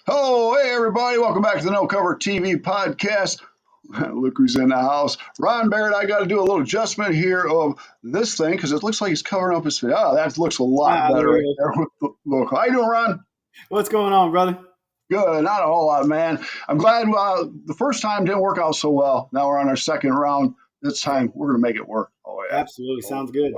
Oh, hey, everybody. Welcome back to the No Cover TV podcast. Look who's in the house. Ron Barrett, I got to do a little adjustment here of this thing because it looks like he's covering up his face. Oh, that looks a lot better right there with the look. How you doing, Ron? What's going on, brother? Good. Not a whole lot, man. I'm glad the first time didn't work out so well. Now we're on our second round. This time we're going to make it work. Oh, yeah. Absolutely. Sounds good.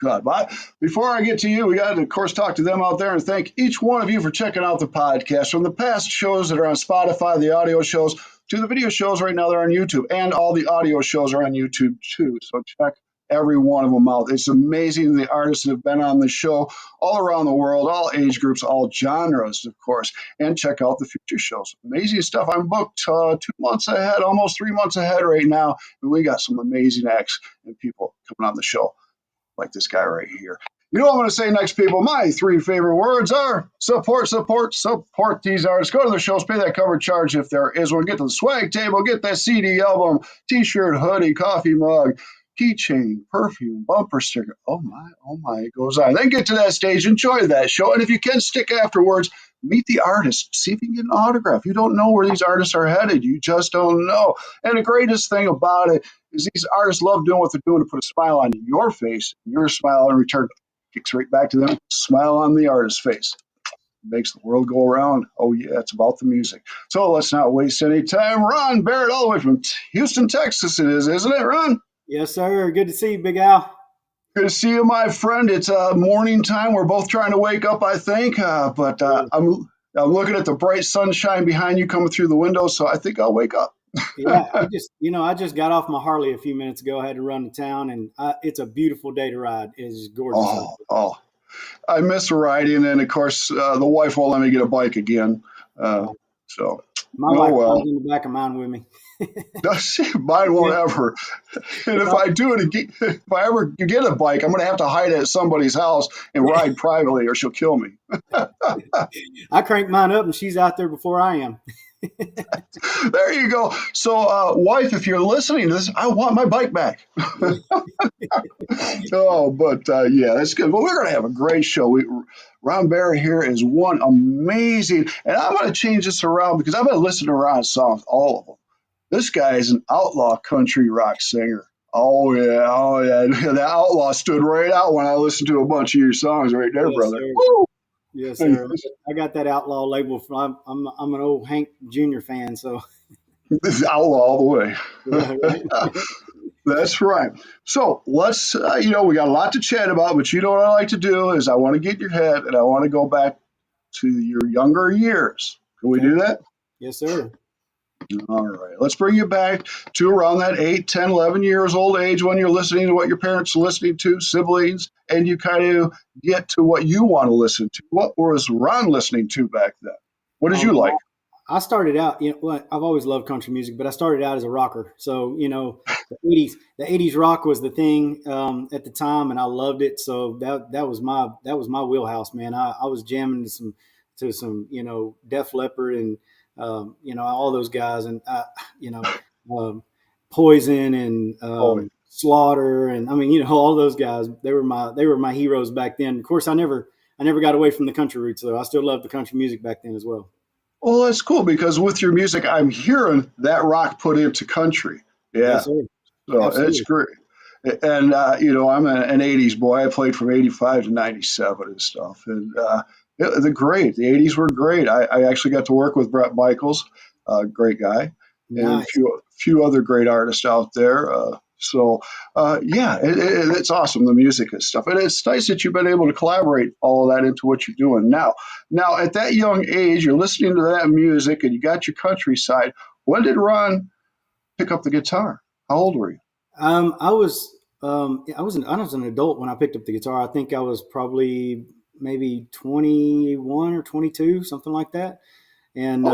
Good. But before I get to you, we got to, of course, talk to them out there and thank each one of you for checking out the podcast. From the past shows that are on Spotify, the audio shows, to the video shows right now, they're on YouTube. And all the audio shows are on YouTube, too. So check every one of them out. It's amazing the artists that have been on the show all around the world, all age groups, all genres, of course. And check out the future shows. Amazing stuff. I'm booked 2 months ahead, almost 3 months ahead right now. And we got some amazing acts and people coming on the show, like this guy right here. You know what I'm going to say next, people? My 3 favorite words are support, support, support these artists. Go to the shows, pay that cover charge if there is one. Get to the swag table, get that CD album, T-shirt, hoodie, coffee mug, keychain, perfume, bumper sticker. Oh my, it goes on. Then get to that stage, enjoy that show. And if you can, stick afterwards, meet the artist, see if you can get an autograph. You don't know where these artists are headed. You just don't know. And the greatest thing about it is these artists love doing what they're doing to put a smile on your face. Your smile in return kicks right back to them. Smile on the artist's face. Makes the world go around. Oh, yeah, it's about the music. So let's not waste any time. Ron Barrett, all the way from Houston, Texas it is, isn't it, Ron? Yes, sir. Good to see you, Big Al. Good to see you, my friend. It's morning time. We're both trying to wake up, I think. But I'm looking at the bright sunshine behind you coming through the window, so I think I'll wake up. Yeah, I just got off my Harley a few minutes ago. I had to run to town, and it's a beautiful day to ride. It's gorgeous. I miss riding, and of course, the wife won't let me get a bike again. So my wife was in the back of mine with me. Mine won't ever. And if I do it again, if I ever get a bike, I'm going to have to hide it at somebody's house and ride privately, or she'll kill me. I crank mine up, and she's out there before I am. There you go. So, wife, if you're listening to this, I want my bike back. Yeah, that's good. Well, we're going to have a great show. Ron Barrett here is one amazing, and I'm going to change this around because I've been listening to Ron's songs, all of them. This guy is an outlaw country rock singer. Oh yeah. The outlaw stood right out when I listened to a bunch of your songs right there, brother. Woo! Yes, sir. I got that outlaw label. I'm an old Hank Jr. fan, so this is outlaw all the way. Yeah, right? That's right. So let's, we got a lot to chat about, but you know what I like to do is I want to get in your head and I want to go back to your younger years. Can we do that? Yes, sir. All right. Let's bring you back to around that 8, 10, 11 years old age when you're listening to what your parents are listening to, siblings, and you kind of get to what you want to listen to. What was Ron listening to back then? What did you like? I started out, I've always loved country music, but I started out as a rocker. So, the 80s rock was the thing at the time, and I loved it. So that was my wheelhouse, man. I was jamming to some Def Leppard and all those guys, and Poison and Slaughter, and all those guys. They were my heroes back then. Of course, I never got away from the country roots, though. I still loved the country music back then as well. Well, that's cool because with your music, I'm hearing that rock put into country. Yeah, yes, sir. So Absolutely. it's great. And I'm an '80s boy. I played from '85 to '97 and stuff, and they're great. The '80s were great. I actually got to work with Bret Michaels, great guy, and a few other great artists out there. It's awesome, the music and stuff. And it's nice that you've been able to collaborate all of that into what you're doing now. Now, at that young age, you're listening to that music and you got your countryside. When did Ron pick up the guitar? How old were you? I was an adult when I picked up the guitar. I think I was probably maybe 21 or 22, something like that. And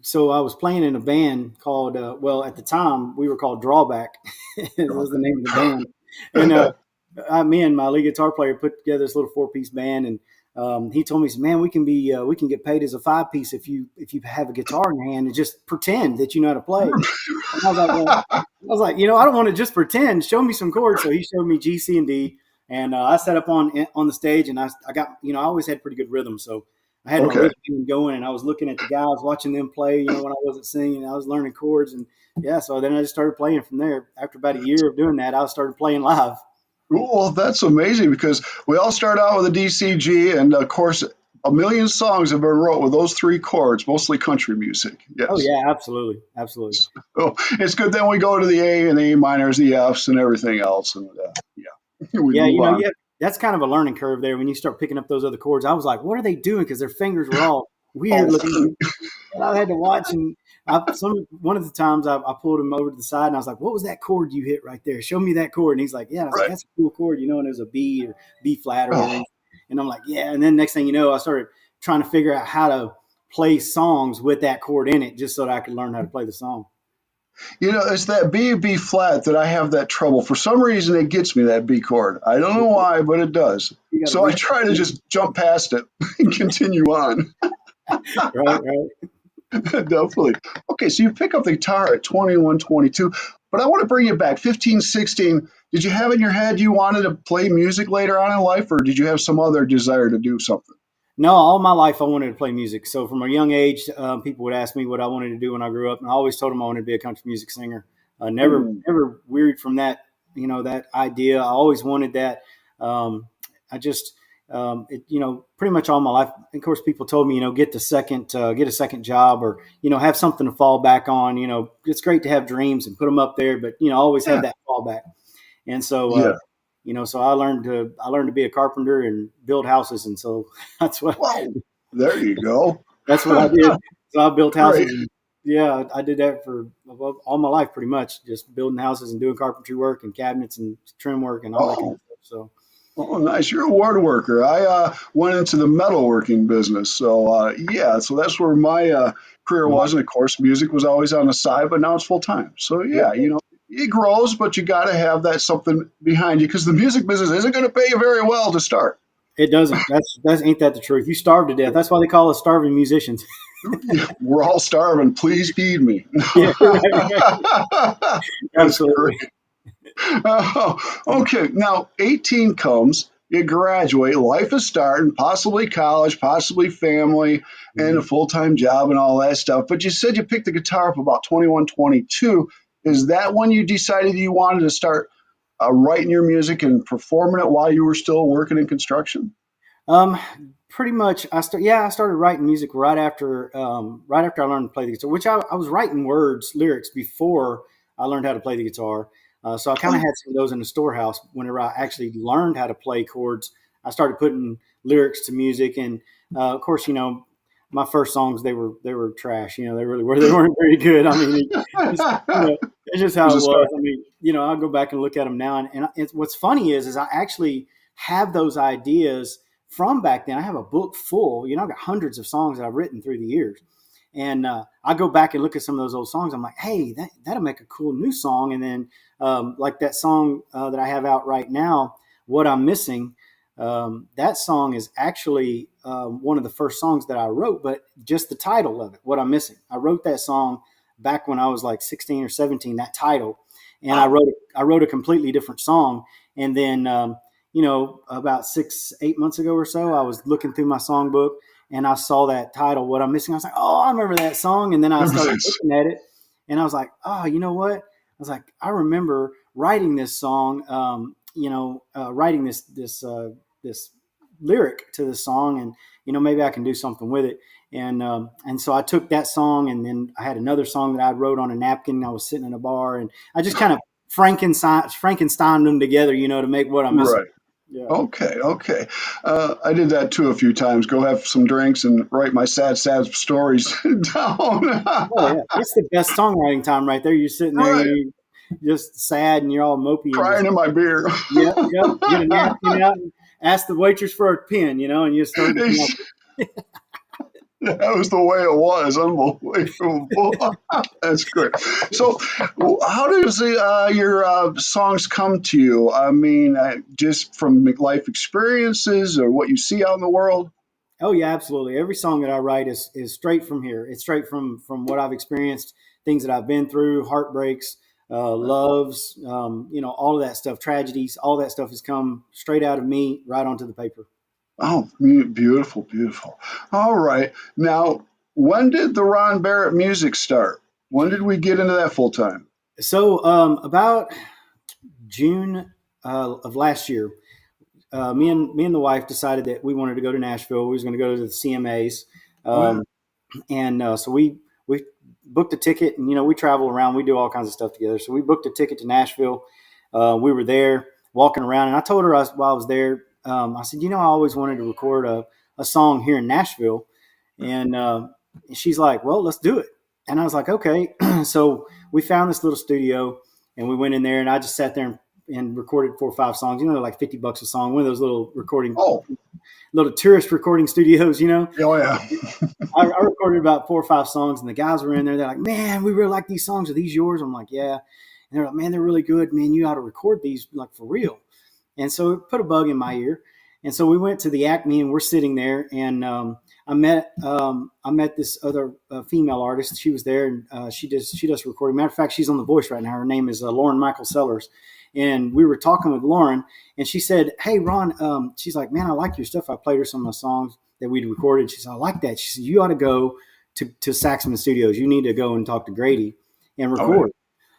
so I was playing in a band called, at the time we were called Drawback. It was the name of the band. And me and my lead guitar player put together this little 4-piece band, and he told me, man, we can get paid as a 5-piece if you have a guitar in your hand and just pretend that you know how to play. And I was like, I don't want to just pretend. Show me some chords. So he showed me G, C, and D. And I sat up on the stage, and I got, I always had pretty good rhythm, so I had my Okay. rhythm going, and I was looking at the guys, watching them play. When I wasn't singing, I was learning chords, and yeah. So then I just started playing from there. After about a year of doing that, I started playing live. Well, that's amazing because we all start out with a DCG, and of course, a million songs have been wrote with those three chords, mostly country music. Oh Yes. yeah, absolutely, absolutely. So it's good. Then we go to the A and the A minors, the Fs, and everything else, and yeah, we Yeah, move on. yeah, that's kind of a learning curve there when you start picking up those other chords. I was like, what are they doing? Because their fingers were all weird Oh, looking. And I had to watch, and one of the times I pulled him over to the side, and I was like, "What was that chord you hit right there? Show me that chord." And he's like, "Yeah." And I was like, right. "That's a cool chord, And it was a B or B flat or whatever. Oh, And I'm like, "Yeah." And then next thing you know, I started trying to figure out how to play songs with that chord in it, just so that I could learn how to play the song. it's that B flat that I have that trouble. For some reason, it gets me that B chord. I don't know why, but it does. You got to So I reach, try to just jump past it and continue on. right. Definitely. Okay, so you pick up the guitar at 21, 22, but I want to bring you back 15, 16. Did you have in your head you wanted to play music later on in life, or did you have some other desire to do something? No, all my life I wanted to play music. So from a young age, people would ask me what I wanted to do when I grew up, and I always told them I wanted to be a country music singer. Hmm. Never wearied from that. That idea. I always wanted that. I just, pretty much all my life. Of course, people told me, get get a second job, or have something to fall back on. It's great to have dreams and put them up there, but always have Yeah, that fallback. And so, yeah. so I learned to be a carpenter and build houses, and so that's what Well, there you go. that's what I did. So I built Great. houses, and yeah, I did that for all my life, pretty much, just building houses and doing carpentry work and cabinets and trim work and all that kind Oh, of stuff. So oh, nice. You're a woodworker. I went into the metalworking business. So, yeah, so that's where my career was. And of course, music was always on the side, but now it's full time. So, yeah, yeah, it grows, but you got to have that something behind you because the music business isn't going to pay you very well to start. it doesn't. That's ain't that the truth? You starve to death. That's why they call us starving musicians. We're all starving. Please feed me. Yeah, right. That's great. Absolutely. Okay, now 18 comes, you graduate, life is starting, possibly college, possibly family, and a Mhm. full time job and all that stuff. But you said you picked the guitar up about 21, 22. Is that when you decided you wanted to start writing your music and performing it while you were still working in construction? Um, Pretty much. I started writing music right after I learned to play the guitar. Which I was writing lyrics before I learned how to play the guitar. So I kind of Oh, had some of those in the storehouse. Whenever I actually learned how to play chords, I started putting lyrics to music, and of course, my first songs they were trash. They really were. They weren't very good. I mean, it's just was how a it was. start. I mean, I'll go back and look at them now, and what's funny is I actually have those ideas from back then. I have a book full. I've got hundreds of songs that I've written through the years, and I go back and look at some of those old songs. I'm like, hey, that'll make a cool new song. And then like that song that I have out right now, "What I'm Missing." That song is actually one of the first songs that I wrote, but just the title of it, "What I'm Missing." I wrote that song back when I was like 16 or 17. That title, and Wow. I wrote a completely different song, and then. About 6, 8 months ago or so, I was looking through my songbook and I saw that title, "What I'm Missing." I was like, oh, I remember that song. And then I started Nice. looking at it and I was like, oh, you know what? I was like, I remember writing this song, writing this lyric to the song, and maybe I can do something with it. And so I took that song, and then I had another song that I wrote on a napkin. I was sitting in a bar, and I just kind of Frankenstein them together, to make "What I'm Missing." Right. Yeah. Okay, okay. I did that too a few times. Go have some drinks and write my sad stories down. Oh yeah, it's the best songwriting time right there. You're sitting there, Right. you're just sad and you're all mopey and Crying just in my beer. yep. Get a napkin out and ask the waitress for a pen, and you start to come up. That was the way it was. Unbelievable. That's great. So, how does your songs come to you? I mean, just from life experiences or what you see out in the world? Oh yeah, absolutely. Every song that I write is straight from here. It's straight from what I've experienced, things that I've been through, heartbreaks, loves, all of that stuff, tragedies, all that stuff has come straight out of me right onto the paper. Oh, beautiful, beautiful. All right. Now, when did the Ron Barrett music start? When did we get into that full time? So about June of last year, me and the wife decided that we wanted to go to Nashville. We was going to go to the CMAs, Oh, yeah. and so we booked a ticket, and we travel around. We do all kinds of stuff together. So we booked a ticket to Nashville. We were there walking around, and I told her while I was there, I said, I always wanted to record a song here in Nashville, and she's like, well, let's do it. And I was like, okay. So we found this little studio, and we went in there, and I just sat there and recorded 4 or 5 songs. They're like $50 a song. One of those little Oh, little tourist recording studios. oh yeah. I recorded about 4 or 5 songs, and the guys were in there. They're like, "Man, we really like these songs. Are these yours?" I'm like, "Yeah." And they're like, "Man, they're really good. Man, you ought to record these like for real." And so it put a bug in my ear. And so we went to the Acme, and we're sitting there, and I met this other female artist. She was there, and she does recording. Matter of fact, she's on The Voice right now. Her name is Lauren Michael Sellers, and we were talking with Lauren, and she said, "Hey, Ron," she's like, "Man, I like your stuff." I played her some of my songs that we'd recorded. She said, "I like that." She said, "You ought to go to Saxman Studios. You need to go and talk to Grady and Oh, yeah. record."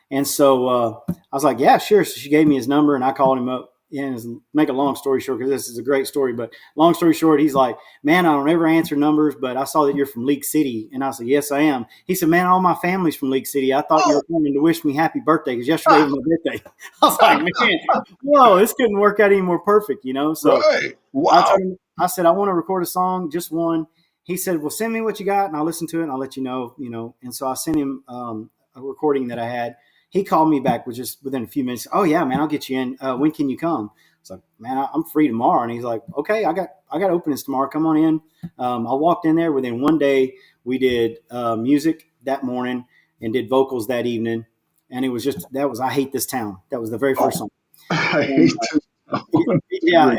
And so I was like, "Yeah, sure." So she gave me his number, and I called him up. And make a long story short, because this is a great story, but long story short, he's like, "Man, I don't ever answer numbers, but I saw that you're from League City." And I said, "Yes, I am." He said, "Man, all my family's from League City. I thought you were coming to wish me happy birthday because yesterday was my birthday." I was like, "Man, whoa, this couldn't work out any more perfect, So Right. I Wow. told him, I said, "I want to record a song, just one." He said, "Well, send me what you got, and I'll listen to it, and I'll let you know." And so I sent him a recording that I had. He called me back with just within a few minutes. "Oh yeah, man, I'll get you in. When can you come?" It's like, "Man, I'm free tomorrow." And he's like, "Okay, I got openings tomorrow. Come on in." I walked in there within one day. We did music that morning and did vocals that evening. And it was I Hate This Town. That was the very first Oh, song. I And, hate to. yeah,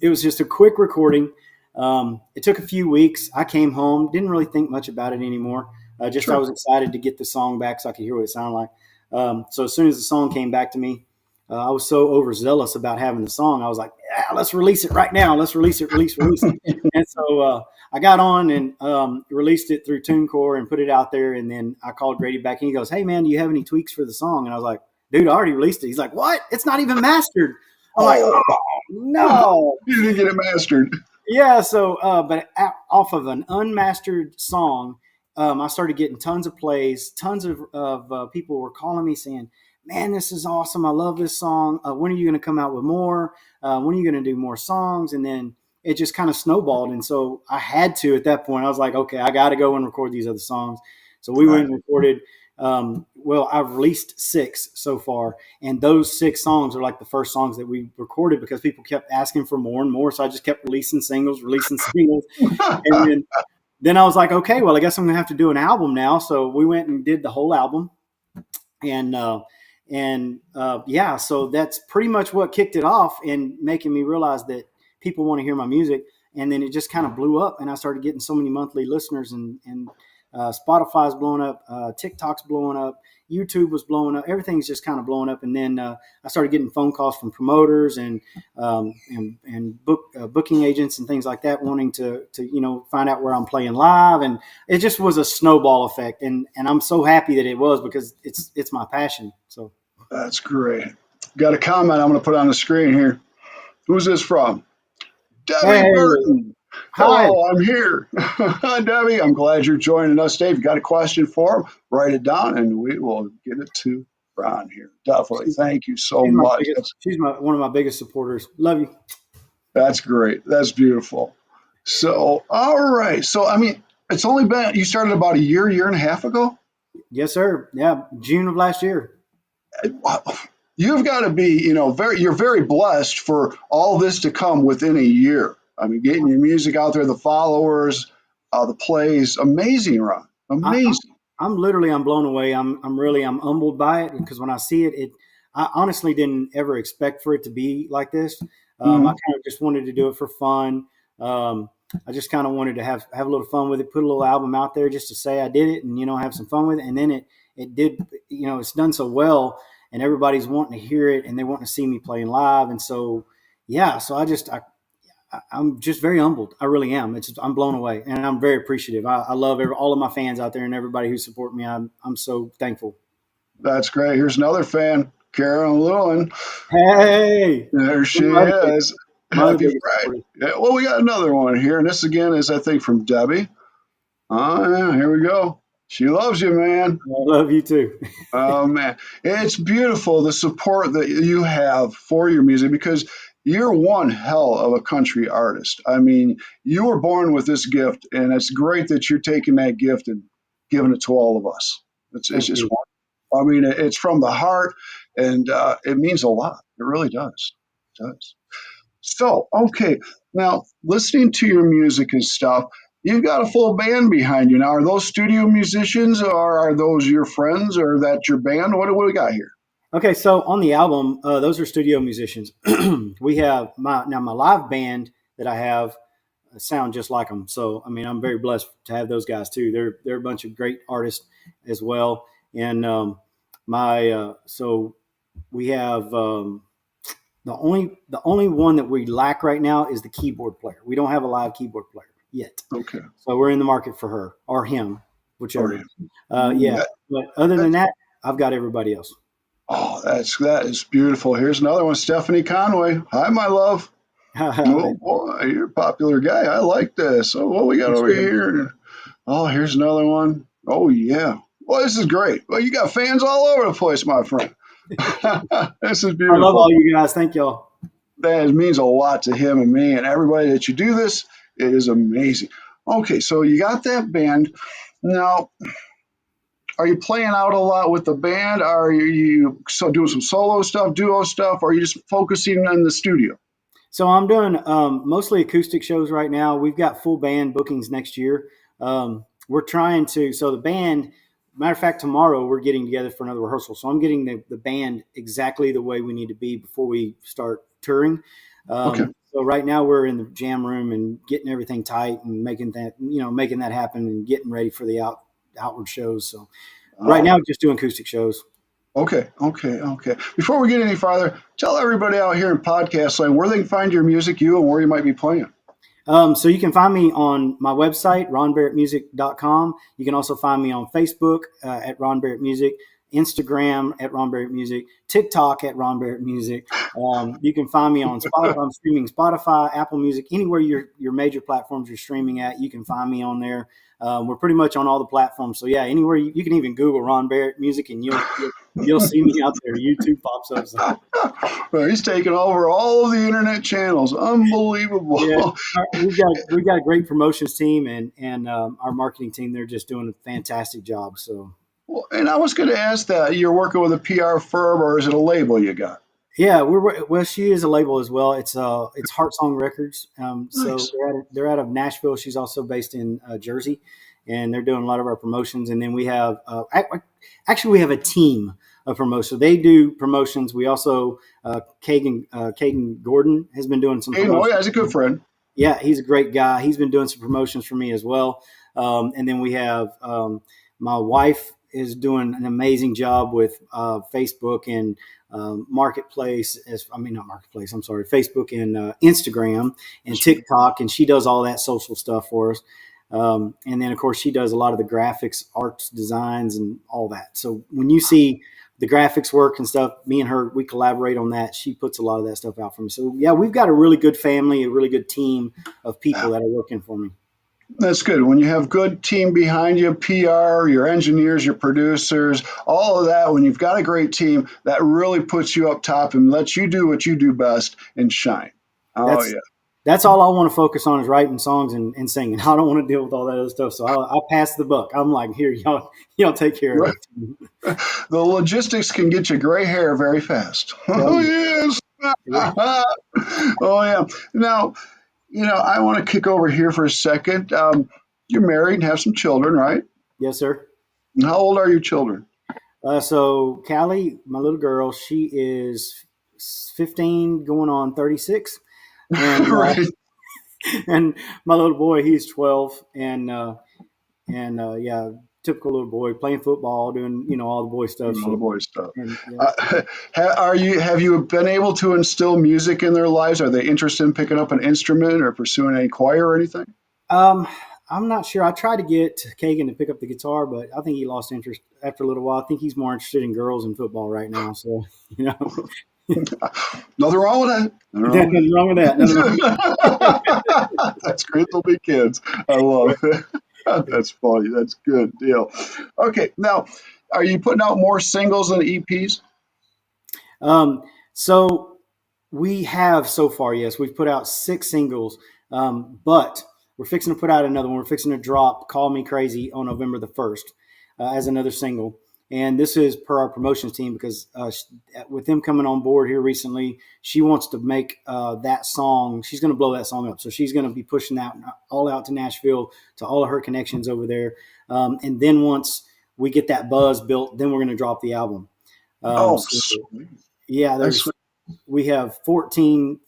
it was just a quick recording. It took a few weeks. I came home, didn't really think much about it anymore. I Sure. was excited to get the song back so I could hear what it sounded like. So as soon as the song came back to me, I was so overzealous about having the song. I was like, "Yeah, let's release it right now. Let's release it, release it." And so I got on and released it through TuneCore and put it out there. And then I called Grady back, and he goes, "Hey, man, do you have any tweaks for the song?" And I was like, "Dude, I already released it." He's like, "What? It's not even mastered." I'm like, Oh, "Oh, no." you didn't get it mastered. Yeah. So, but off of an unmastered song, I started getting tons of plays. Tons of people were calling me saying, "Man, this is awesome. I love this song. When are you going to come out with more? When are you going to do more songs?" And then it just kind of snowballed. And so I had to, at that point, I was like, "Okay, I got to go and record these other songs." So we went Right. and recorded. Well, I've released 6 so far, and those 6 songs are like the first songs that we recorded because people kept asking for more and more. So I just kept releasing singles. And then I was like, "Okay, well, I guess I'm gonna have to do an album now." So we went and did the whole album, and yeah, so that's pretty much what kicked it off and making me realize that people want to hear my music. And then it just kind of blew up, and I started getting so many monthly listeners, and Spotify's blowing up, TikTok's blowing up, YouTube was blowing up, everything's just kind of blowing up. And then I started getting phone calls from promoters and booking agents and things like that, wanting to find out where I'm playing live, and it just was a snowball effect. And I'm so happy that it was, because it's my passion. So That's great. Got a comment I'm going to put on the screen here. Who's this from? Debbie hey, Burton. hi. Hello, I'm here. Hi, Debbie. I'm glad you're joining us today. If you got a question for him, write it down and we will get it to Ron here. Definitely. Thank you so much. She's one of my biggest supporters. Love you. That's great. That's beautiful. So, all right. So, I mean, it's only been, you started about a year and a half ago? Yes, sir. Yeah, June of last year. Wow. You've got to be, you're very blessed for all this to come within a year. I mean, getting your music out there, the followers, the plays, amazing, Ron. I, Amazing. I'm blown away. I'm humbled by it, because when I see it, I honestly didn't ever expect for it to be like this. I Mhm. kind of just wanted to do it for fun. I just kind of wanted to have a little fun with it, put a little album out there just to say I did it, and have some fun with it. And then it did, it's done so well and everybody's wanting to hear it and they want to see me playing live. And so, yeah, so I'm just very humbled. I really am. I'm blown away, and I'm very appreciative. I love all of my fans out there and everybody who support me. I'm so thankful. That's great. Here's another fan, Karen Lewin. Hey, There she is. my Happy biggest Friday. supporter. Yeah, well, we got another one here, and this again is, I think, from Debbie. Oh, yeah, here we go. She loves you, man. I love you too. Oh, man. It's beautiful, the support that you have for your music, because you're one hell of a country artist. I mean, you were born with this gift, and it's great that you're taking that gift and giving it to all of us. It's Thank just you. wonderful. I mean, it's from the heart, and it means a lot. It really does. It does. So, okay, now listening to your music and stuff, you've got a full band behind you now. Are those studio musicians, or are those your friends, or that your band? What do we got here? Okay, so on the album, those are studio musicians. We have my live band that I have sound just like them. So I mean, I'm very blessed to have those guys too. They're a bunch of great artists as well. And so we have the only one that we lack right now is the keyboard player. We don't have a live keyboard player yet. Okay. So we're in the market for her or him, whichever. Yeah. That- But other than that's, that, I've got everybody else. that is beautiful. Here's another one, Stephanie Conway. Hi, my love. Oh boy, you're a popular guy. I like this. Oh, what we got over here? Oh, here's another one. Oh yeah. Well, this is great. Well, you got fans all over the place, my friend. This is I love beautiful. all you guys. Thank y'all. That means a lot to him and me and everybody that you do this. It is amazing. Okay, so you got that band. Now, are you playing out a lot with the band? Are you so doing some solo stuff, duo stuff, or are you just focusing on the studio? So I'm doing mostly acoustic shows right now. We've got full band bookings next year. We're trying to. So the band, matter of fact, tomorrow we're getting together for another rehearsal. So I'm getting the band exactly the way we need to be before we start touring. Okay. So right now we're in the jam room and getting everything tight and making that happen and getting ready for the outward shows. So right now just doing acoustic shows. Okay. Before we get any farther, tell everybody out here in podcast land where they can find your music, you, and where you might be playing. So you can find me on my website, ronbarrettmusic.com. You can also find me on Facebook at Ron Barrett Music, Instagram at Ron Barrett Music, TikTok at Ron Barrett Music. You can find me on Spotify. I'm streaming Spotify, Apple Music, anywhere your major platforms you're streaming at. You can find me on there. We're pretty much on all the platforms. So yeah, anywhere you can even Google Ron Barrett Music and you'll see me out there. YouTube pops up. So. Well, he's taking over all of the internet channels. Unbelievable. Yeah, we've got a great promotions team and our marketing team. They're just doing a fantastic job. So. Well, and I was going to ask that you're working with a PR firm, or is it a label you got? Yeah, she is a label as well. It's Heart Song Records. So Nice. they're out of Nashville. She's also based in Jersey, and they're doing a lot of our promotions. And then we have actually we have a team of promotions. They do promotions. We also Caden Gordon has been doing some. Hey, oh yeah, he's a good friend. Yeah, he's a great guy. He's been doing some promotions for me as well. And then we have my wife is doing an amazing job with Facebook and Marketplace. Not Marketplace. I'm sorry, Facebook and Instagram and TikTok, and she does all that social stuff for us. And then of course she does a lot of the graphics, arts, designs, and all that. So when you see the graphics work and stuff, me and her, we collaborate on that. She puts a lot of that stuff out for me. So yeah, we've got a really good family, a really good team of people that are working for me. That's good. When you have good team behind you, PR, your engineers, your producers, all of that, when you've got a great team, that really puts you up top and lets you do what you do best and shine. That's all I want to focus on is writing songs and singing. I don't want to deal with all that other stuff. So I'll pass the buck. I'm like, here, y'all take care of it. The logistics can get you gray hair very fast. Oh, yes. Oh, yeah. Now, I want to kick over here for a second. You're married and have some children, right? Yes, sir. And how old are your children? So Callie, my little girl, she is 15 going on 36. And, Right. And my little boy, he's 12. And yeah, typical little boy playing football, doing all the boy stuff. All the So, boy stuff. and yeah. Have you been able to instill music in their lives? Are they interested in picking up an instrument or pursuing a choir or anything? I'm not sure. I tried to get Kagan to pick up the guitar, but I think he lost interest after a little while. I think he's more interested in girls and football right now. So, Nothing wrong with that. Nothing wrong with that. Nothing wrong. That's great. They'll be kids. I love it. That's funny. That's good deal. Okay, now, are you putting out more singles than EPs? So we have so far, yes, we've put out 6 singles, but we're fixing to put out another one. We're fixing to drop "Call Me Crazy" on November the 1st as another single. And this is per our promotions team because with them coming on board here recently, she wants to make that song. She's going to blow that song up. So she's going to be pushing that all out to Nashville, to all of her connections over there. And then once we get that buzz built, then we're going to drop the album. Sweet. Yeah, we have 14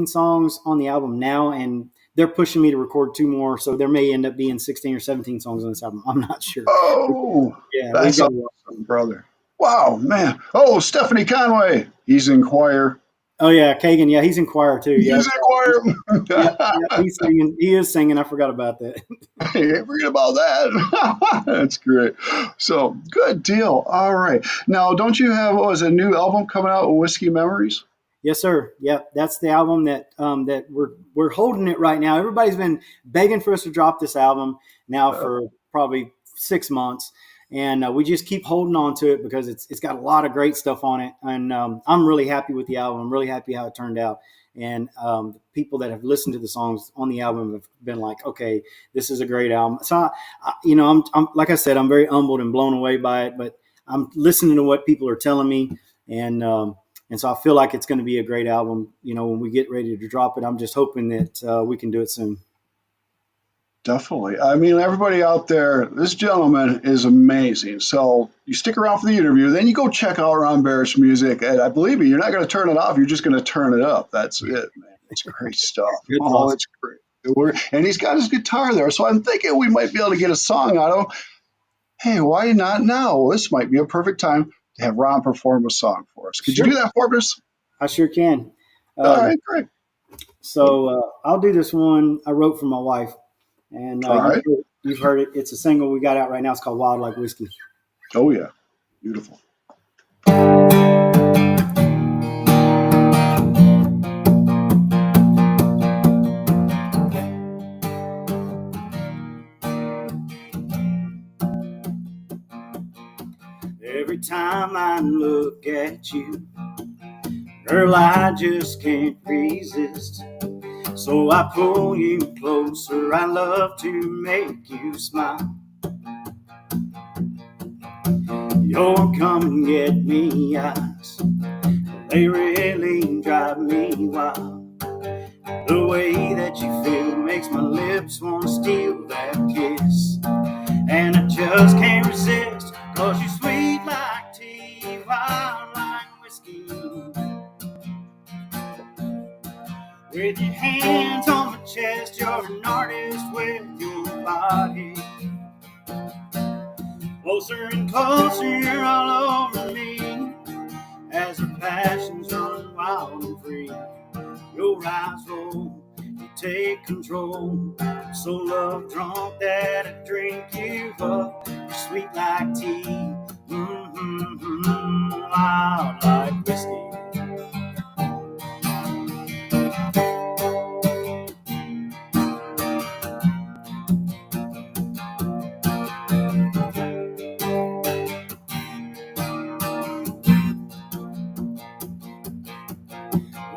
songs on the album now, and they're pushing me to record 2 more, so there may end up being 16 or 17 songs on this album. I'm not sure. Oh, yeah, that's awesome, brother. Wow, man. Oh, Stephanie Conway. He's in choir. Oh, yeah, Kagan. Yeah, he's in choir, too. He's in choir. He's singing. He is singing. I forgot about that. Hey, forget about that. That's great. So, good deal. All right. Now, don't you have, a new album coming out, Whiskey Memories? Yes, sir. Yep, that's the album that we're holding it right now. Everybody's been begging for us to drop this album now for probably 6 months, and we just keep holding on to it because it's got a lot of great stuff on it, and I'm really happy with the album. I'm really happy how it turned out, and the people that have listened to the songs on the album have been like, okay, this is a great album. So I'm like I said, I'm very humbled and blown away by it, but I'm listening to what people are telling me, and so I feel like it's going to be a great album, when we get ready to drop it. I'm just hoping that we can do it soon. Definitely. I mean, everybody out there, this gentleman is amazing. So you stick around for the interview, then you go check out Ron Barrett's music. And I believe me, you're not going to turn it off. You're just going to turn it up. That's it, man. It's great stuff. It's great. And he's got his guitar there. So I'm thinking we might be able to get a song out of him. Hey, why not now? Well, this might be a perfect time to have Ron perform a song for us. Could you do that for us? I sure can. All right, great. So I'll do this one I wrote for my wife. And you've heard it. It's a single we got out right now. It's called Wild Like Whiskey. Oh, yeah. Beautiful. Every time I look at you, girl, I just can't resist. So I pull you closer. I love to make you smile. Your come and get me eyes, they really drive me wild. The way that you feel makes my lips want to steal that kiss. And I just can't resist, 'cause you're sweet like tea, wild like whiskey. With your hands on my chest, you're an artist with your body. Closer and closer, you're all over me, as our passions run wild and free. Your eyes roll, you take control. I'm so love drunk that I drink you up. You're sweet like tea, wild like whiskey.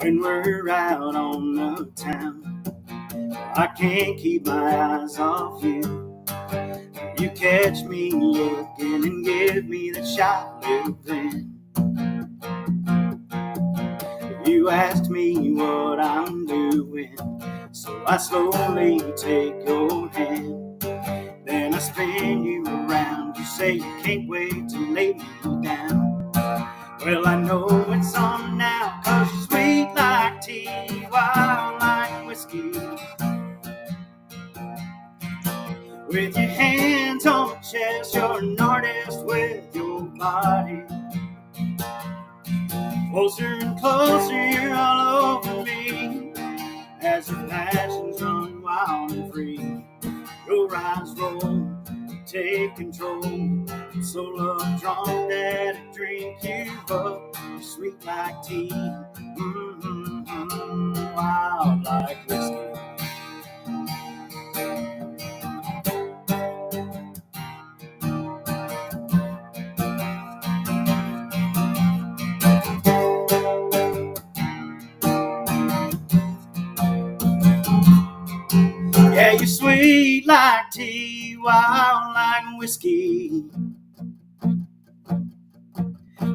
When we're out on the town, I can't keep my eyes off you. You catch me looking and give me the shy little grin. You ask me what I'm doing, so I slowly take your hand. Then I spin you around, you say you can't wait to lay me down. Well, I know it's on now, 'cause you're sweet like tea, wild like whiskey. With your hands on my chest, you're an artist with your body. Closer and closer, you're all over me. As your passions run wild and free, your eyes roll, take control. I'm so love drunk that I drink you up. You're sweet like tea, wild like whiskey. Yeah, you're sweet like tea, wild like whiskey.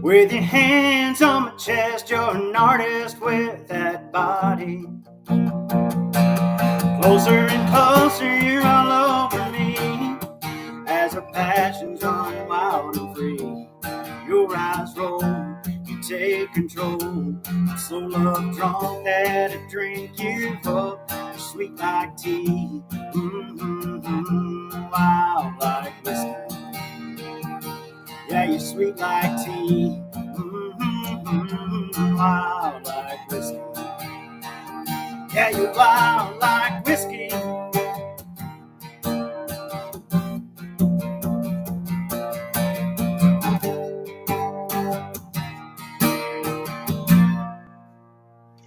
With your hands on my chest, you're an artist with that body. Closer and closer, you're all over me. As our passions run wild and free, your eyes roll, you take control. I'm so love drunk that I drink you up. You're sweet like tea, wild like whiskey. Yeah, you're sweet like tea, wild like whiskey. Yeah, you're wild like whiskey.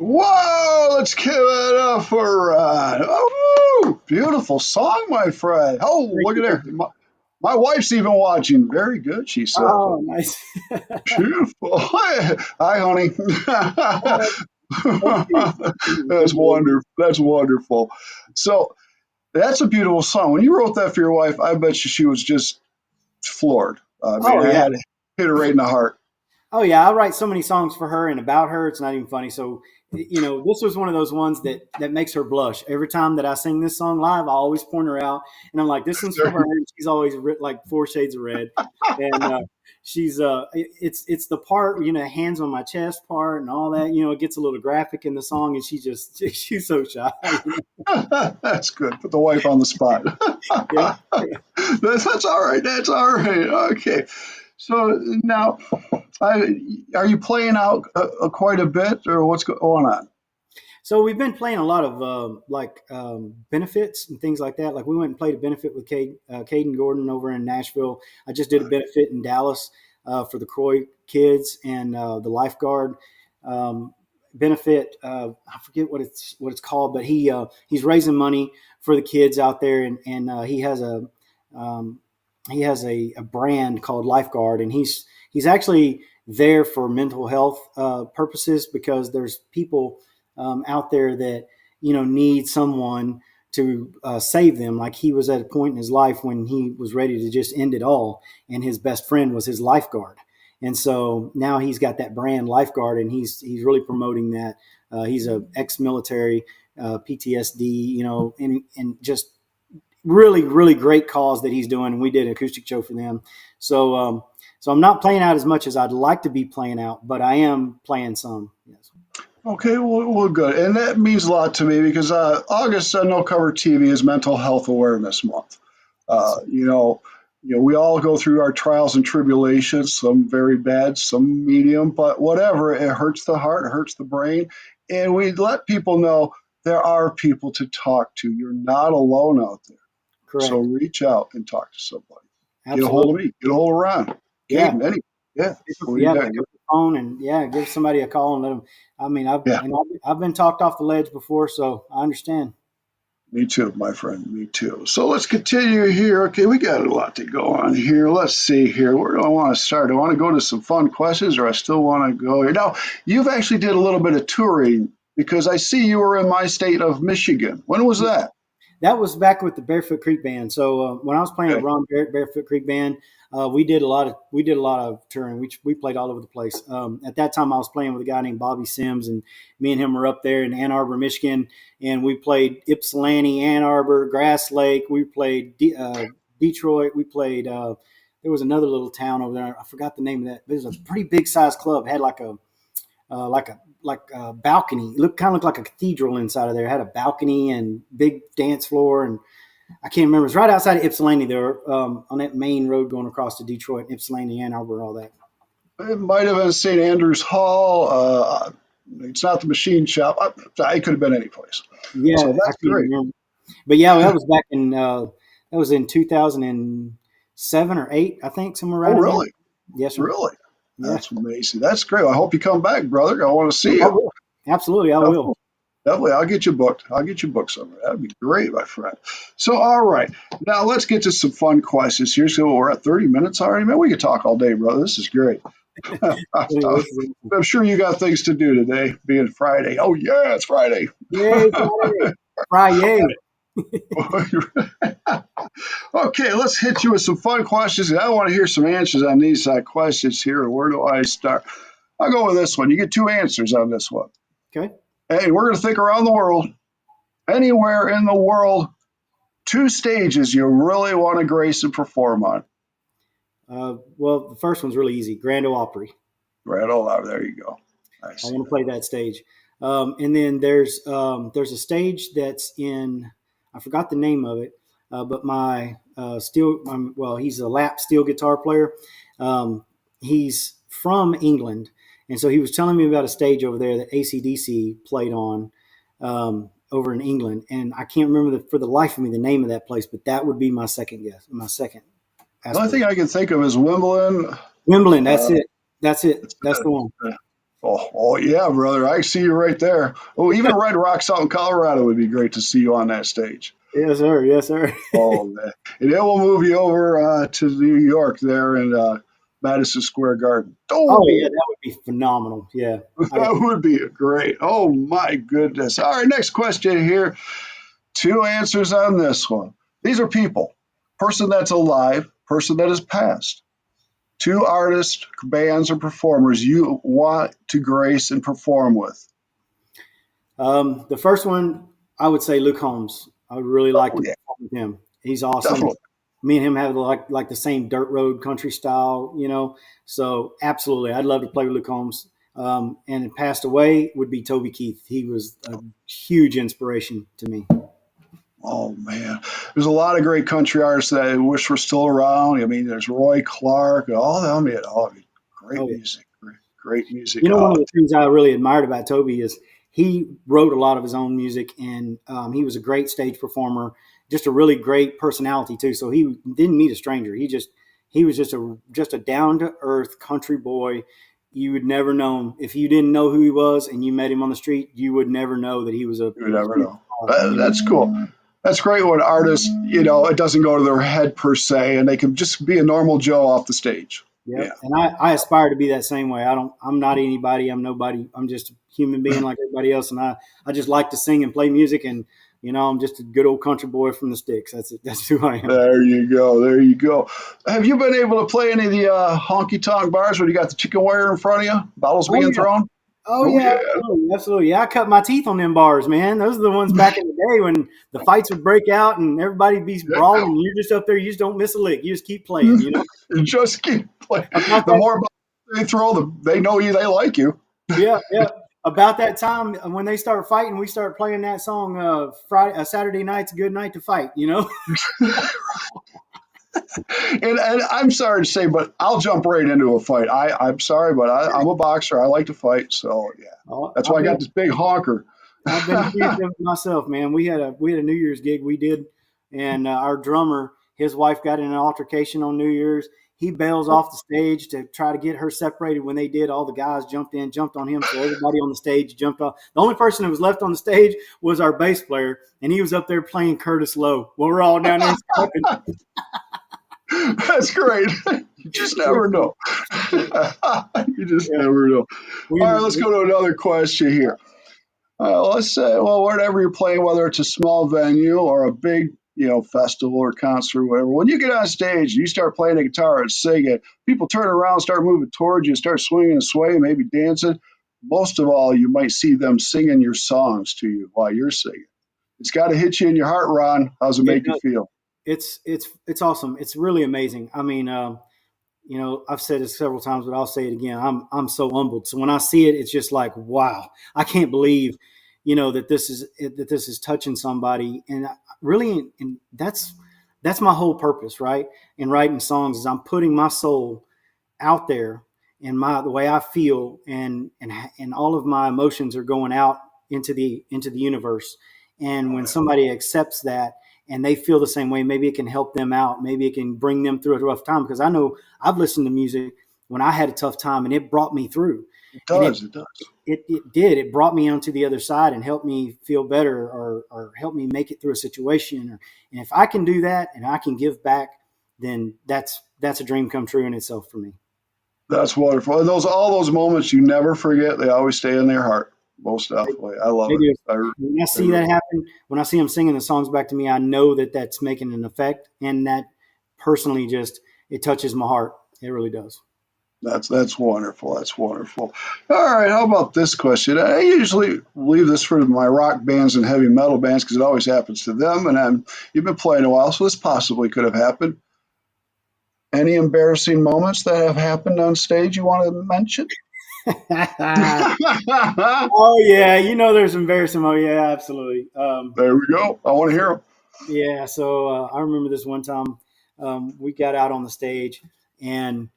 Whoa, let's give it up for Ron. Oh, beautiful song, my friend. Oh, look at there. My wife's even watching. Very good, she said. Oh, nice. Beautiful. Hi, honey. That's wonderful. That's wonderful. So that's a beautiful song. When you wrote that for your wife, I bet you she was just floored. I mean, Oh, it yeah. had hit her right in the heart. Oh yeah, I write so many songs for her and about her. It's not even funny. So, this was one of those ones that makes her blush every time that I sing this song live. I always point her out, and I'm like, "This one's for her." And she's always like 4 shades of red, and she's it's the part, hands on my chest part and all that. It gets a little graphic in the song, and she's so shy. That's good. Put the wife on the spot. Yeah. That's all right. That's all right. Okay. So now, are you playing out quite a bit, or what's going on? So we've been playing a lot of benefits and things like that. Like we went and played a benefit with Caden Gordon over in Nashville. I just did a benefit in Dallas for the Croy kids and the lifeguard benefit. I forget what it's called, but he's raising money for the kids out there, and um, he has a brand called Lifeguard, and he's actually there for mental health purposes because there's people out there that need someone to save them. Like he was at a point in his life when he was ready to just end it all, and his best friend was his lifeguard. And so now he's got that brand Lifeguard, and he's really promoting that. He's a ex-military, PTSD, and just really, really great cause that he's doing. And we did an acoustic show for them. So I'm not playing out as much as I'd like to be playing out, but I am playing some. Yes. Okay, well, good, and that means a lot to me because August on No Cover TV is Mental Health Awareness Month. We all go through our trials and tribulations, some very bad, some medium, but whatever. It hurts the heart, it hurts the brain, and we let people know there are people to talk to. You're not alone out there. Correct. So reach out and talk to somebody. Absolutely. Get a hold of me. Get a hold of Ron. Yeah. Caden, yeah. Pick up the phone and give somebody a call and let them. I mean, I've been talked off the ledge before, so I understand. Me too, my friend. Me too. So let's continue here. Okay, we got a lot to go on here. Let's see here. Where do I want to start? Do I want to go to some fun questions, or I still want to go here? Now, you've actually did a little bit of touring because I see you were in my state of Michigan. When was that? That was back with the Barefoot Creek Band. So when I was playing with Ron Barrett, Barefoot Creek Band, we did a lot of touring. We played all over the place. At that time, I was playing with a guy named Bobby Sims, and me and him were up there in Ann Arbor, Michigan, and we played Ypsilanti, Ann Arbor, Grass Lake. We played Detroit. We played. There was another little town over there. I forgot the name of that. It was a pretty big sized club. It had like a balcony. It kind of looked like a cathedral inside of there. It had a balcony and big dance floor, and I can't remember. It's right outside of Ypsilanti there, on that main road going across to Detroit, Ypsilanti, Ann Arbor, all that. It might have been St. Andrews Hall. It's not the machine shop. It could have been any place. Yeah, So I that's can't great. remember. But yeah, that was back in that was in 2007 or 8, I think, somewhere Oh, around in there. really? Yes, sir. Really? Yeah, That's amazing. That's great. I hope you come back, brother. I want to see I you. will. Absolutely, I will. Definitely. Definitely. I'll get you booked. I'll get you booked somewhere. That'd be great, my friend. So, all right. Now let's get to some fun questions here. So we're at 30 minutes already. Man, we could talk all day, brother. This is great. Anyway, this is awesome. I'm sure you got things to do today, being Friday. Oh, yeah, it's Friday. Yay, Friday. Okay, let's hit you with some fun questions. I want to hear some answers on these questions here. Where do I start? I'll go with this one. You get 2 answers on this one. Okay. Hey, we're going to think around the world. Anywhere in the world, 2 stages you really want to grace and perform on. Well, the first one's really easy. Grand Ole Opry. Right, oh, there you go. I I see want to that. play that stage. And then there's a stage that's in, I forgot the name of it, but my he's a lap steel guitar player. He's from England, and so he was telling me about a stage over there that AC/DC played on over in England, and I can't remember for the life of me the name of that place, but that would be my second guess, my second The only thing aspiration. I can think of is Wimbledon. Wimbledon, that's Uh, it. That's it. That's the one. oh, yeah, brother. I see you right there. Oh, even Red Rocks out in Colorado would be great to see you on that stage. Yes, sir. Yes, sir. Oh, man. And then we'll move you over to New York there in Madison Square Garden. Oh yeah, Oh, that would be phenomenal. Yeah, I, that would be great. Oh, my goodness. All right, next question here. 2 answers on this one. These are people. Person that's alive, person that has passed. 2 artists, bands, or performers you want to grace and perform with. the first one, I would say Luke Holmes. I would really like Oh, to yeah, perform with him. He's awesome. definitely. Me and him have like the same dirt road country style, So absolutely, I'd love to play with Luke Holmes. And it passed away would be Toby Keith. He was a huge inspiration to me. Oh, man. There's a lot of great country artists that I wish were still around. I mean, there's Roy Clark and all them. Great Oh yeah. music. Great music. One of the things I really admired about Toby is he wrote a lot of his own music, and he was a great stage performer, just a really great personality too. So he didn't meet a stranger. He was just a down to earth country boy. You would never know him if you didn't know who he was, and you met him on the street. You would never know that he was a You never huge know. star, That's cool. That's great when artists, it doesn't go to their head per se, and they can just be a normal Joe off the stage. Yep. Yeah. And I aspire to be that same way. I'm not anybody. I'm nobody. I'm just a human being like everybody else. And I just like to sing and play music. And, I'm just a good old country boy from the sticks. That's it. That's who I am. There you go. There you go. Have you been able to play any of the honky tonk bars where you got the chicken wire in front of you, bottles Oh being yeah. thrown? Oh Oh, yeah. yeah. Absolutely. Absolutely. Yeah. I cut my teeth on them bars, man. Those are the ones back in the day when the fights would break out and everybody be brawling. And you're just up there. You just don't miss a lick. You just keep playing, You just keep playing. About The that. more bottles they throw, they know you, they like you. Yeah. Yeah. About that time when they start fighting, we start playing that song. Saturday night's a good night to fight. And I'm sorry to say, but I'll jump right into a fight. I'm sorry, but I'm a boxer. I like to fight. So, yeah, Oh, that's why I got this big honker. I've been accused of it myself, man. We had a New Year's gig we did, and our drummer, his wife got in an altercation on New Year's. He bails off the stage to try to get her separated. When they did, all the guys jumped on him, so everybody on the stage jumped off. The only person that was left on the stage was our bass player, and he was up there playing Curtis Lowe while we're all down there stepping. That's great. You just never know. You just Yeah. never know. We, All right, let's go to another question here. Let's say, well, whatever you're playing, whether it's a small venue or a big, festival or concert or whatever, when you get on stage, you start playing the guitar and singing, people turn around, start moving towards you, start swinging and swaying, maybe dancing. Most of all, you might see them singing your songs to you while you're singing. It's got to hit you in your heart, Ron. How's it it make you feel? it's awesome. It's really amazing. I mean, I've said it several times, but I'll say it again. I'm so humbled. So when I see it, it's just like, wow, I can't believe, that this is touching somebody. And really, and that's my whole purpose, right? In writing songs is I'm putting my soul out there, and the way I feel, and all of my emotions are going out into the universe. And when somebody accepts that and they feel the same way, maybe it can help them out. Maybe it can bring them through a rough time, because I know I've listened to music when I had a tough time and it brought me through. It And does. It does. it did. It brought me onto the other side and helped me feel better, or help me make it through a situation. And if I can do that and I can give back, then that's a dream come true in itself for me. That's wonderful. And all those moments you never forget. They always stay in their heart. Most definitely. I love They it. do. When I see that happen, when I see them singing the songs back to me, I know that that's making an effect, and that personally just it touches my heart. It really does. That's wonderful. That's wonderful. All right. How about this question? I usually leave this for my rock bands and heavy metal bands because it always happens to them. And you've been playing a while, so this possibly could have happened. Any embarrassing moments that have happened on stage you want to mention? Oh yeah, there's embarrassing. Oh yeah, absolutely. There we go. I want to hear them. Yeah, so I remember this one time we got out on the stage, and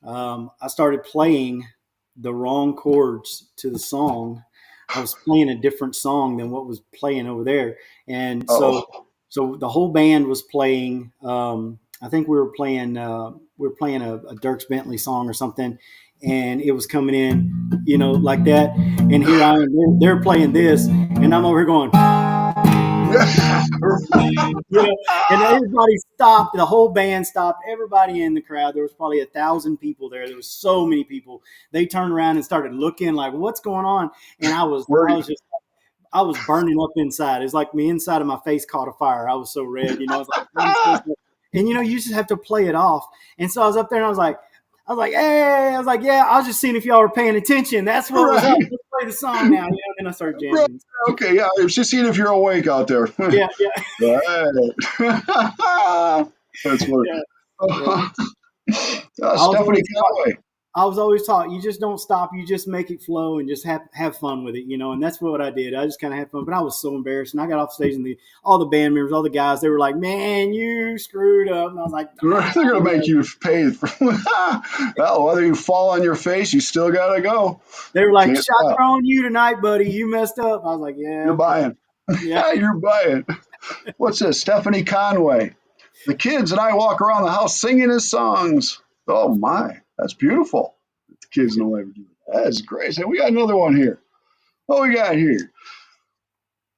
I started playing the wrong chords to the song. I was playing a different song than what was playing over there, and Oh, so the whole band was playing. I think we were playing a Dirks Bentley song or something, and it was coming in, like that. And here I am, they're playing this, and I'm over here going. you know, and everybody stopped. The whole band stopped. Everybody in the crowd. There was probably 1,000 people there. There was so many people. They turned around and started looking like, "What's going on?" And I was burning up inside. It's like me inside of my face caught a fire. I was so red. I was like, "I'm so sorry." And you just have to play it off. And so I was up there, and I was like, hey, I was like, yeah, I was just seeing if y'all were paying attention. That's what was up. right. Let's play the song now. And I started Right. jamming. Okay. Yeah. I was just seeing if you're awake out there. Yeah, yeah, Right. That's what. yeah, yeah. I was Stephanie always taught. Conway. I was always taught you just don't stop. You just make it flow and just have fun with it, And that's what I did. I just kind of had fun. But I was so embarrassed, and I got off stage, and all the band members, all the guys, they were like, "Man, you screwed up." And I was like, They're gonna make you pay for. Well, whether you fall on your face, you still gotta go. they were like, Can't "Shots stop. are on you tonight, buddy. You messed up." I was like, "Yeah, You're okay, buying. yeah." You're buying. What's this? Stephanie Conway. The kids and I walk around the house singing his songs. Oh my, that's beautiful. The kids know what to do. That is great. So we got another one here. What we got here?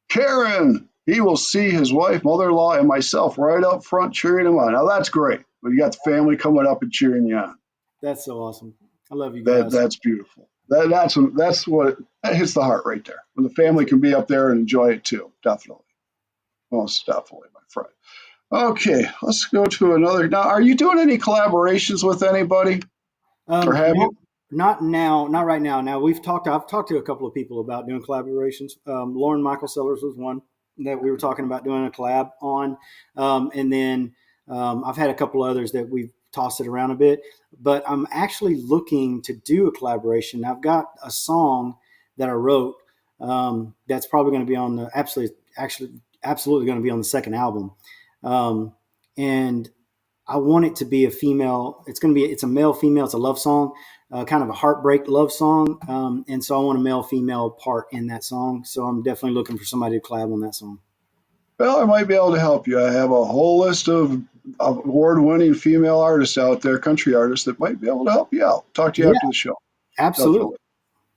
Karen. He will see his wife, mother-in-law, and myself right up front cheering him on. Now that's great. But you got the family coming up and cheering you on. That's so awesome. I love you guys. That's beautiful. That's what that hits the heart right there. When the family can be up there and enjoy it too. Definitely. Most definitely, my friend. Okay, let's go to another. Now, are you doing any collaborations with anybody, or have No, you? not now, not right now. Now I've talked to a couple of people about doing collaborations. Lauren Michael Sellers was one that we were talking about doing a collab on. And then I've had a couple others that we've tossed it around a bit, but I'm actually looking to do a collaboration. I've got a song that I wrote that's probably going to be on the absolutely going to be on the second album. And I want it to be a female. It's a male female. It's a love song, kind of a heartbreak love song. And so I want a male female part in that song. So I'm definitely looking for somebody to collab on that song. Well, I might be able to help you. I have a whole list of award-winning female artists out there, country artists that might be able to help you out. Talk to you Yeah, after the show. absolutely.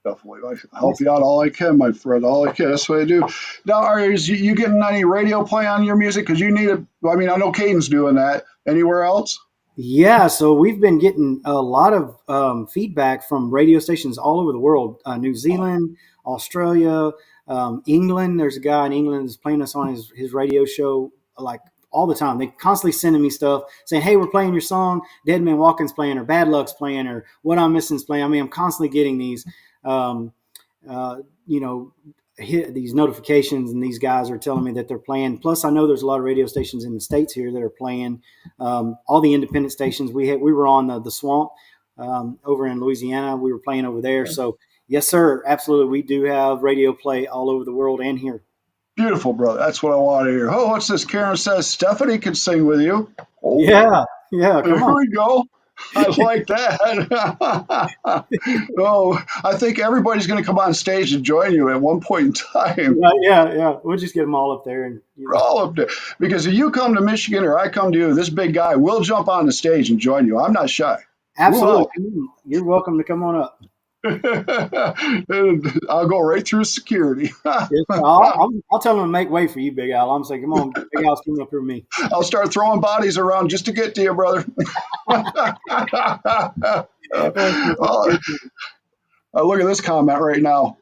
Definitely. I help you out all I can, my friend. All I can. That's what I do. Now, is you getting any radio play on your music? Because you need it. I mean, I know Caden's doing that. Anywhere else? Yeah, so we've been getting a lot of feedback from radio stations all over the world, New Zealand, Australia, England. There's a guy in England that's playing us on his radio show like all the time. They constantly sending me stuff saying, "Hey, we're playing your song. Dead Man Walking's playing, or Bad Luck's playing, or What I'm Missing's playing." I mean, I'm constantly getting these, um, you know, hit these notifications, and these guys are telling me that they're playing. Plus, I know there's a lot of radio stations in the States here that are playing. All the independent stations we were on the Swamp over in Louisiana. We were playing over there. So yes, sir, absolutely, we do have radio play all over the world and here. Beautiful, brother. That's what I want to hear. Oh, what's this? Karen says Stephanie can sing with you. Oh, Yeah, yeah. here Come on. we go. I like that. Oh, I think everybody's going to come on stage and join you at one point in time. Yeah, yeah, yeah. We'll just get them all up there, and We're all up there. Because if you come to Michigan or I come to you, this big guy will jump on the stage and join you. I'm not shy. Move absolutely. out. You're welcome to come on up. I'll go right through security. Yes, I'll tell them to make way for you, Big Al. I'm saying, come on, Big Al's coming up here with me. I'll start throwing bodies around just to get to you, brother. Oh, look at this comment right now.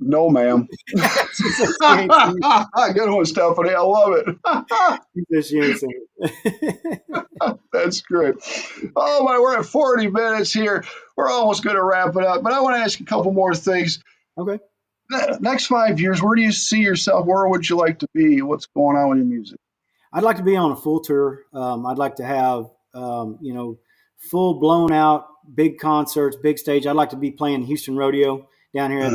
No, ma'am. She said she ain't singing. Good one, Stephanie. I love it. She said she ain't singing. That's great. Oh my, we're at 40 minutes here. We're almost going to wrap it up, but I want to ask you a couple more things. Okay. Next 5 years, where do you see yourself? Where would you like to be? What's going on with your music? I'd like to be on a full tour. I'd like to have, full blown out big concerts, big stage. I'd like to be playing Houston Rodeo down here.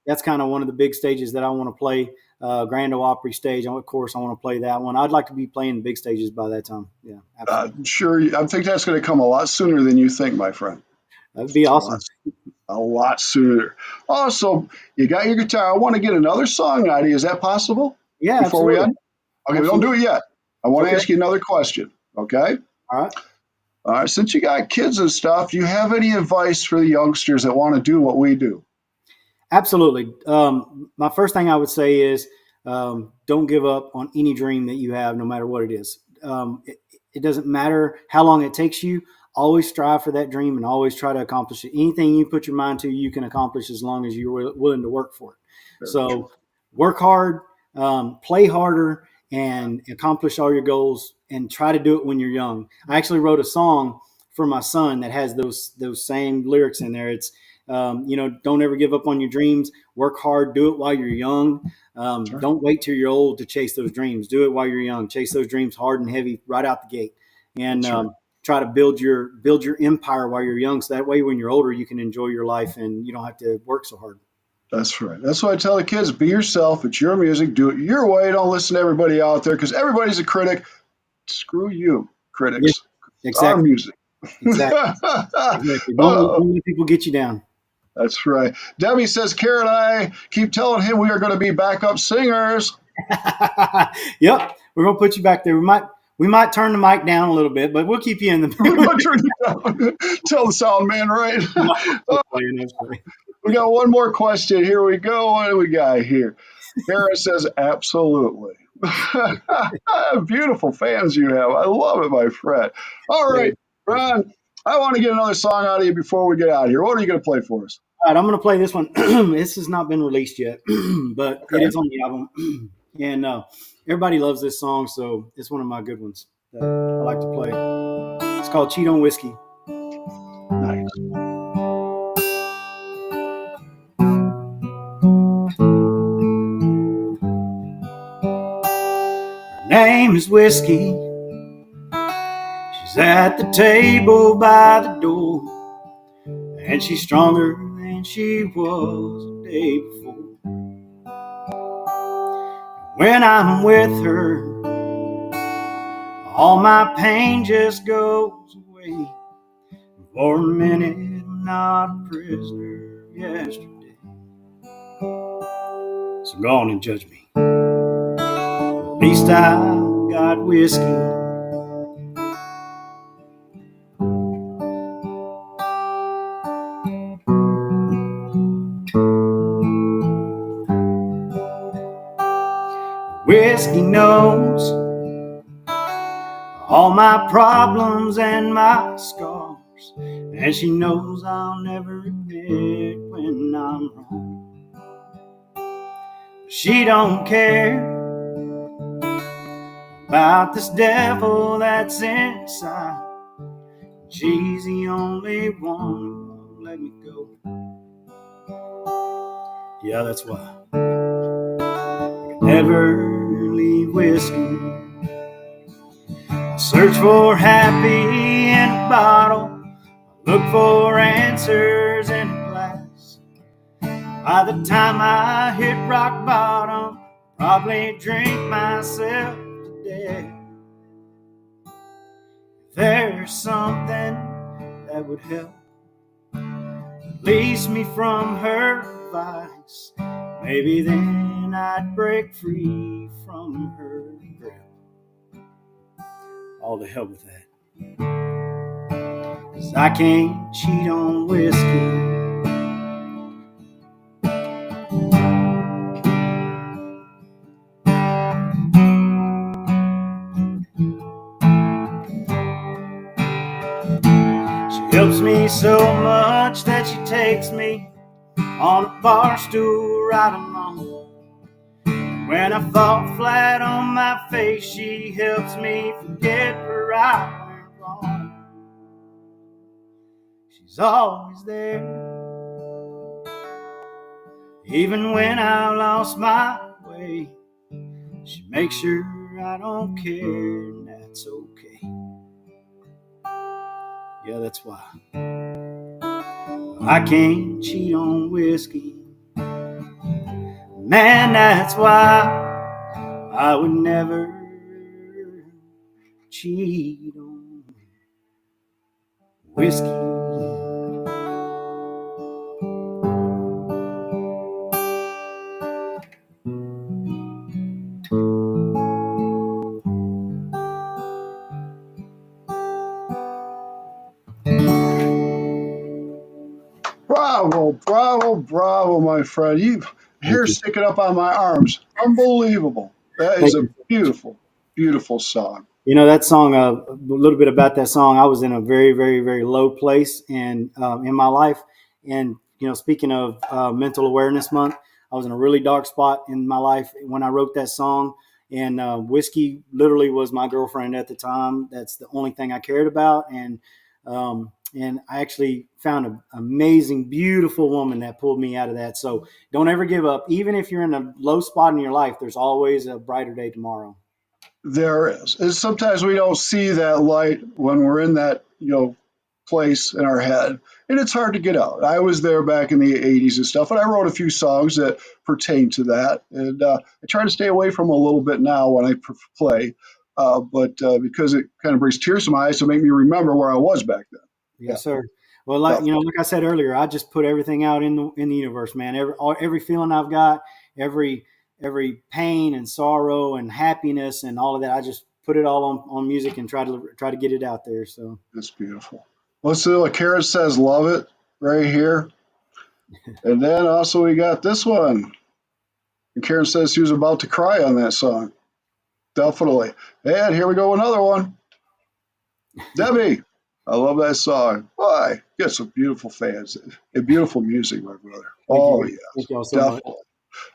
That's kind of one of the big stages that I want to play. Grand Ole Opry stage. Of course, I want to play that one. I'd like to be playing the big stages by that time. Yeah, absolutely. I'm sure. I think that's going to come a lot sooner than you think, my friend. That'd be awesome. A lot sooner. Also, you got your guitar. I want to get another song out of you. Is that possible? Yeah, Before absolutely. we end? Okay, Absolutely. don't do it yet. I want to Okay. ask you another question. Okay? All right. All right. Since you got kids and stuff, do you have any advice for the youngsters that want to do what we do? Absolutely. My first thing I would say is don't give up on any dream that you have, no matter what it is. It doesn't matter how long it takes you. Always strive for that dream and always try to accomplish it. Anything you put your mind to, you can accomplish as long as you're willing to work for it. Very So true. work hard, play harder, and accomplish all your goals. And try to do it when you're young. I actually wrote a song for my son that has those same lyrics in there. It's don't ever give up on your dreams. Work hard. Do it while you're young. That's right. Don't wait till you're old to chase those dreams. Do it while you're young. Chase those dreams hard and heavy right out the gate. And That's right. try to build your empire while you're young. So that way, when you're older, you can enjoy your life and you don't have to work so hard. That's right. That's what I tell the kids. Be yourself. It's your music. Do it your way. Don't listen to everybody out there because everybody's a critic. Screw you, Yeah, critics. It's our exactly. music. Exactly. Exactly. Oh, Don't let people get you down. that's right. Debbie says, Karen and I keep telling him we are going to be backup singers. Yep, we're gonna put you back there. We might turn the mic down a little bit, but we'll keep you in We're the. going to turn it down. Tell the sound man, right? Oh, Playing. we got one more question. Here we go. What do we got here? Karen says, absolutely. Beautiful fans you have. I love it, my friend. All right, Ron, I want to get another song out of you before we get out of here. What are you going to play for us? All right, I'm going to play this one. This has not been released yet, but it Okay. is on the album, and everybody loves this song, so it's one of my good ones that I like to play. It's called "Cheat on Whiskey." Nice. Her name is Whiskey. She's at the table by the door, and she's stronger than she was the day before. When I'm with her, all my pain just goes away. For a minute, I'm not a prisoner of yesterday. So go on and judge me. At least I got whiskey. Whiskey knows all my problems and my scars, and she knows I'll never admit when I'm wrong. She don't care about this devil that's inside. She's the only one who won't let me go. Yeah, that's why I can never leave whiskey. I search for happy in a bottle, I look for answers in a glass. By the time I hit rock bottom, Probably drink myself to death. If there's something that would help release me from her vice, maybe then I'd break free from her grip. All the hell with that. 'Cause I can't cheat on whiskey. She helps me so much that she takes me on a bar stool right along. When I fall flat on my face, she helps me forget where I went wrong. She's always there, even when I lost my way. She makes sure I don't care, and that's okay. Yeah, that's why I can't cheat on whiskey. Man, that's why I would never cheat on whiskey. Bravo, bravo, bravo, my friend. You hair sticking up on my arms. Unbelievable. That is a beautiful, beautiful song. You know, that song, a little bit about that song, I was in a very, very, very low place and in my life. And, you know, speaking of Mental Awareness Month, I was in a really dark spot in my life when I wrote that song. And whiskey literally was my girlfriend at the time. That's the only thing I cared about. And I actually found an amazing, beautiful woman that pulled me out of that. So don't ever give up. Even if you're in a low spot in your life, there's always a brighter day tomorrow. There is. And sometimes we don't see that light when we're in that, place in our head. And it's hard to get out. I was there back in the 80s and stuff, and I wrote a few songs that pertain to that. And I try to stay away from them a little bit now when I play. But because it kind of brings tears to my eyes to make me remember where I was back then. Yes, sir. Well, like I said earlier, I just put everything out in the universe, man. Every feeling I've got, every pain and sorrow and happiness and all of that, I just put it all on music and try to get it out there. So that's beautiful. Let's see what Karen says. Love it right here. And then also we got this one. And Karen says she was about to cry on that song. Definitely. And here we go, another one. Debbie. I love that song. Why? Get some beautiful fans and beautiful music, my brother. Thank you so definitely.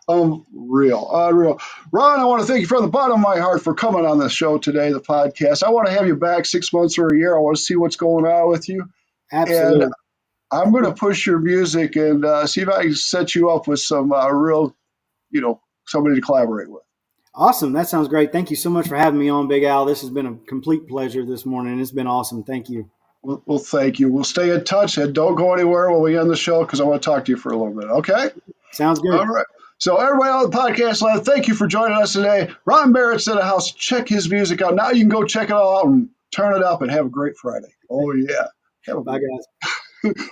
Unreal. Ron, I want to thank you from the bottom of my heart for coming on the show today, the podcast. I want to have you back 6 months or a year. I want to see what's going on with you. Absolutely. And I'm going to push your music and see if I can set you up with some real, somebody to collaborate with. Awesome. That sounds great. Thank you so much for having me on, Big Al. This has been a complete pleasure this morning. It's been awesome. Thank you. Well, thank you. We'll stay in touch and don't go anywhere when we end the show because I want to talk to you for a little bit. Okay? Sounds good. All right. So everybody on the podcast land, thank you for joining us today. Ron Barrett's in the house. Check his music out. Now you can go check it all out and turn it up and have a great Friday. Oh, yeah. Bye, guys.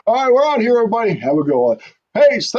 All right, we're out here, everybody. Have a good one. Hey, thank